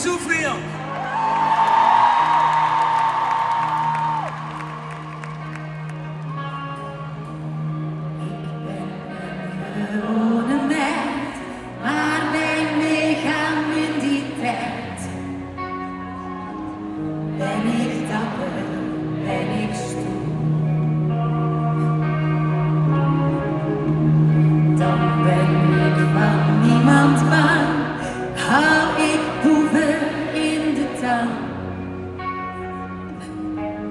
zoveel. Gewone meid, maar mijn lichaam in die tijd. Ben ik dapper, ben ik stoer, dan ben ik van niemand bang. Hou ik boeven in de tang,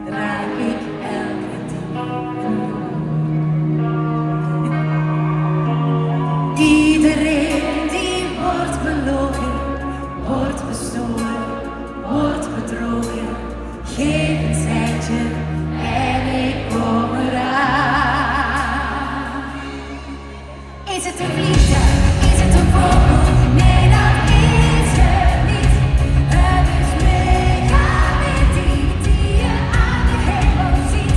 draai ik elke diep een loer. Iedereen die wordt belogen, wordt bestolen, wordt bedrogen. Geef een seintje en ik kom eraan. Is het een vliegtuig? Is het een vogel? Nee, dat is het niet. Het is megawind die je aan de hemel ziet.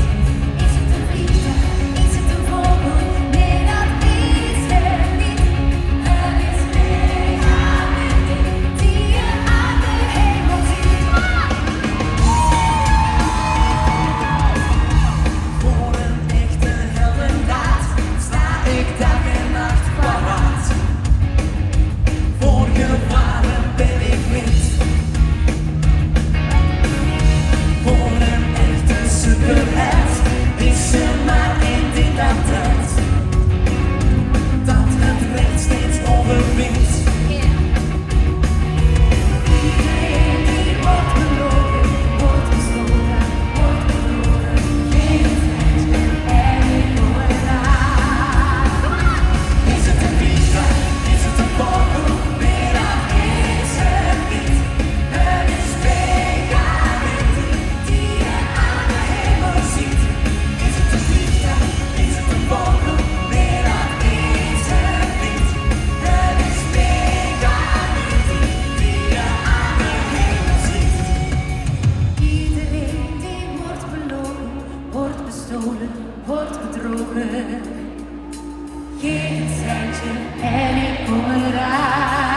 Is het een vliegtuig? Is het een vogel? Nee, dat is het niet. Het is megawind die je aan de hemel ziet. Voor een echte heldendaad sta ik dag en nacht paraat. Voor gevaren ben ik wit. Voor een echte superheld is er maar één ding dat telt: dat het recht steeds overwint. Iedereen die wordt belogen, wordt bestolen, wordt bedrogen. Geef een seintje en ik kom eraan. Is het een vliegtuig? Is het een vogel? Nee, dat is het niet. Het is megawind die je aan de hemel ziet. Is het een vliegtuig? Is het een vogel? Nee, dat is het niet. Het is megawind die je aan de hemel ziet. Iedereen die wordt belogen, wordt bestolen, wordt bedrogen. Geef een seintje en ik kom eraan.